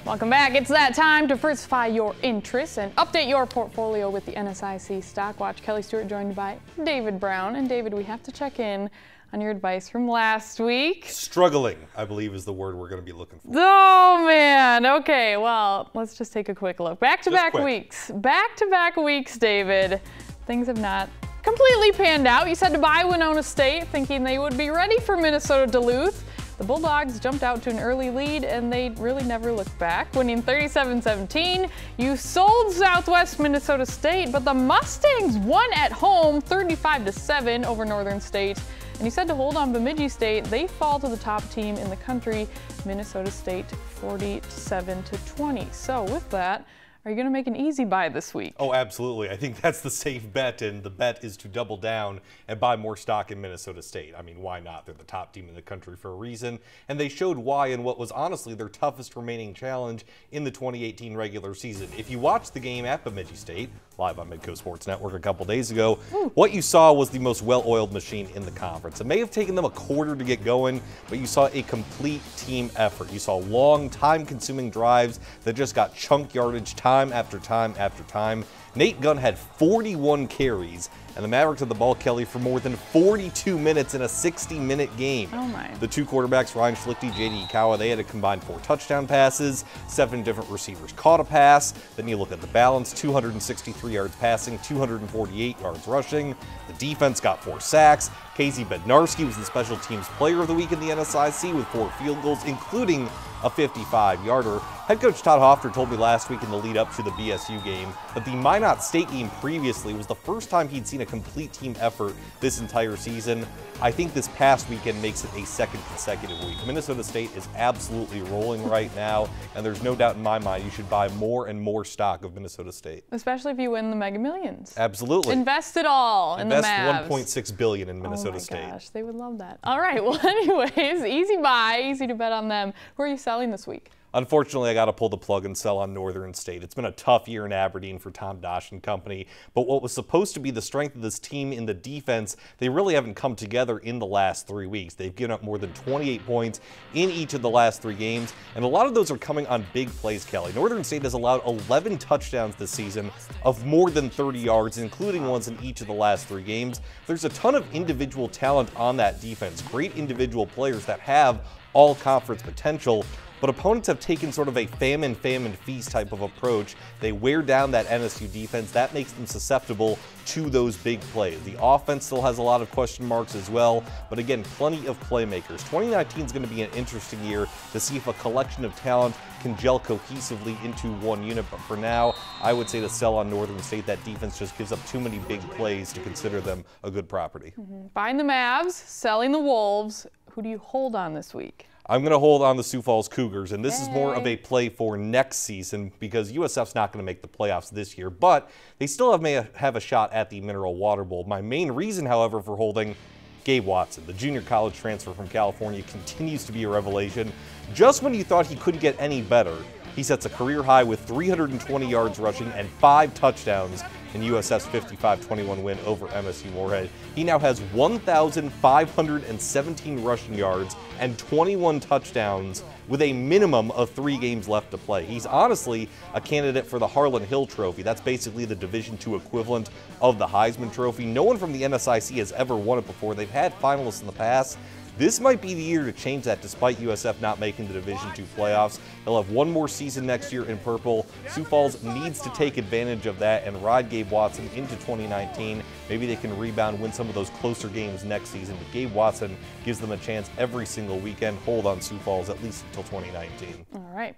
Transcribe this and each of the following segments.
Welcome back. It's that time to diversify your interests and update your portfolio with the NSIC Stock Watch. Kelly Stewart joined by David Brown. And David, we have to check in on your advice from last week. Struggling, I believe, is the word we're going to be looking for. Oh, man. Okay, well, let's just take a quick look. Back-to-back weeks. Back-to-back weeks, David. Things have not completely panned out. You said to buy Winona State, thinking they would be ready for Minnesota Duluth. The Bulldogs jumped out to an early lead, and they really never looked back, winning 37-17. You sold Southwest Minnesota State, but the Mustangs won at home 35-7 over Northern State. And you said to hold on Bemidji State. They fall to the top team in the country, Minnesota State 47-20. So with that, are you going to make an easy buy this week? Oh, absolutely. I think that's the safe bet, and the bet is to double down and buy more stock in Minnesota State. I mean, why not? They're the top team in the country for a reason, and they showed why in what was honestly their toughest remaining challenge in the 2018 regular season. If you watched the game at Bemidji State, live on Midco Sports Network a couple days ago, what you saw was the most well-oiled machine in the conference. It may have taken them a quarter to get going, but you saw a complete team effort. You saw long, time-consuming drives that just got chunk yardage time after time after time. Nate Gunn had 41 carries, and the Mavericks had the ball, Kelly, for more than 42 minutes in a 60-minute game. Oh my. The two quarterbacks, Ryan Schlichte, J.D. Ikawa, they had a combined 4 touchdown passes. 7 different receivers caught a pass. Then you look at the balance, 263 yards passing, 248 yards rushing. The defense got 4 sacks. Casey Bednarski was the special teams player of the week in the NSIC with 4 field goals, including a 55-yarder. Head coach Todd Hofter told me last week in the lead up to the BSU game that the Minot State game previously was the first time he'd seen a complete team effort this entire season. I think this past weekend makes it a second consecutive week. Minnesota State is absolutely rolling right now, and there's no doubt in my mind you should buy more and more stock of Minnesota State. Especially if you win the Mega Millions. Absolutely. Invest it all in the Mavs. Invest $1.6 billion in Minnesota State. Oh my gosh, they would love that. All right, well anyways, easy buy, easy to bet on them. Who are you selling this week? Unfortunately, I got to pull the plug and sell on Northern State. It's been a tough year in Aberdeen for Tom Dosh and company, but what was supposed to be the strength of this team in the defense, they really haven't come together in the last 3 weeks. They've given up more than 28 points in each of the last 3 games, and a lot of those are coming on big plays, Kelly. Northern State has allowed 11 touchdowns this season of more than 30 yards, including ones in each of the last 3 games. There's a ton of individual talent on that defense, great individual players that have all-conference potential, but opponents have taken sort of a famine feast type of approach. They wear down that NSU defense. That makes them susceptible to those big plays. The offense still has a lot of question marks as well, but again, plenty of playmakers. 2019 is going to be an interesting year to see if a collection of talent can gel cohesively into one unit, but for now, I would say to sell on Northern State. That defense just gives up too many big plays to consider them a good property. Buying the Mavs, selling the Wolves. Who do you hold on this week? I'm going to hold on the Sioux Falls Cougars, and this is more of a play for next season because USF's not going to make the playoffs this year, but they still may have a shot at the Mineral Water Bowl. My main reason, however, for holding Gabe Watson, the junior college transfer from California, continues to be a revelation. Just when you thought he couldn't get any better, he sets a career high with 320 yards rushing and 5 touchdowns in USF's 55-21 win over MSU Moorhead. He now has 1,517 rushing yards and 21 touchdowns with a minimum of 3 games left to play. He's honestly a candidate for the Harlan Hill Trophy. That's basically the Division II equivalent of the Heisman Trophy. No one from the NSIC has ever won it before. They've had finalists in the past. This might be the year to change that despite USF not making the Division II playoffs. They'll have one more season next year in purple. Sioux Falls needs to take advantage of that and ride Gabe Watson into 2019. Maybe they can rebound, win some of those closer games next season, but Gabe Watson gives them a chance every single weekend. Hold on Sioux Falls at least until 2019. All right.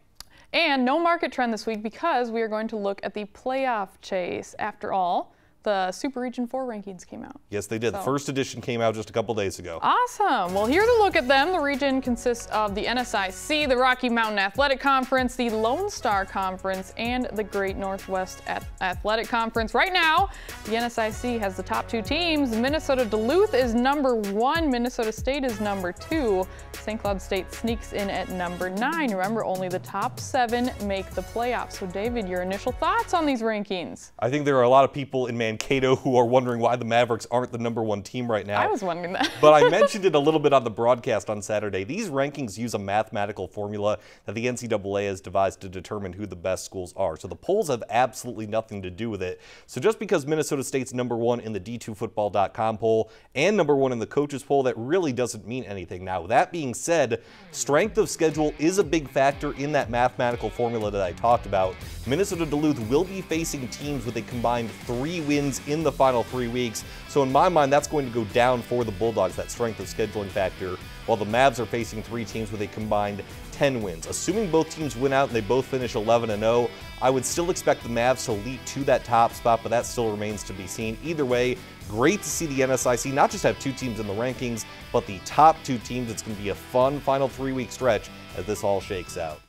And no market trend this week because we are going to look at the playoff chase. After all, the Super Region 4 rankings came out. Yes, they did. The first edition came out just a couple days ago. Awesome. Well, here's a look at them. The region consists of the NSIC, the Rocky Mountain Athletic Conference, the Lone Star Conference, and the Great Northwest Athletic Conference. Right now, the NSIC has the top 2 teams. Minnesota Duluth is number 1. Minnesota State is number 2. St. Cloud State sneaks in at number 9. Remember, only the top 7 make the playoffs. So, David, your initial thoughts on these rankings? I think there are a lot of people in Mankato Mankato who are wondering why the Mavericks aren't the #1 team right now. I was wondering that. But I mentioned it a little bit on the broadcast on Saturday. These rankings use a mathematical formula that the NCAA has devised to determine who the best schools are. So the polls have absolutely nothing to do with it. So just because Minnesota State's #1 in the D2Football.com poll and #1 in the coaches poll, that really doesn't mean anything. Now, that being said, strength of schedule is a big factor in that mathematical formula that I talked about. Minnesota Duluth will be facing teams with a combined 3 wins in the final 3 weeks. So in my mind, that's going to go down for the Bulldogs, that strength of scheduling factor, while the Mavs are facing 3 teams with a combined 10 wins. Assuming both teams win out and they both finish 11-0, I would still expect the Mavs to leap to that top spot, but that still remains to be seen. Either way, great to see the NSIC not just have 2 teams in the rankings, but the top 2 teams. It's going to be a fun final 3-week stretch as this all shakes out.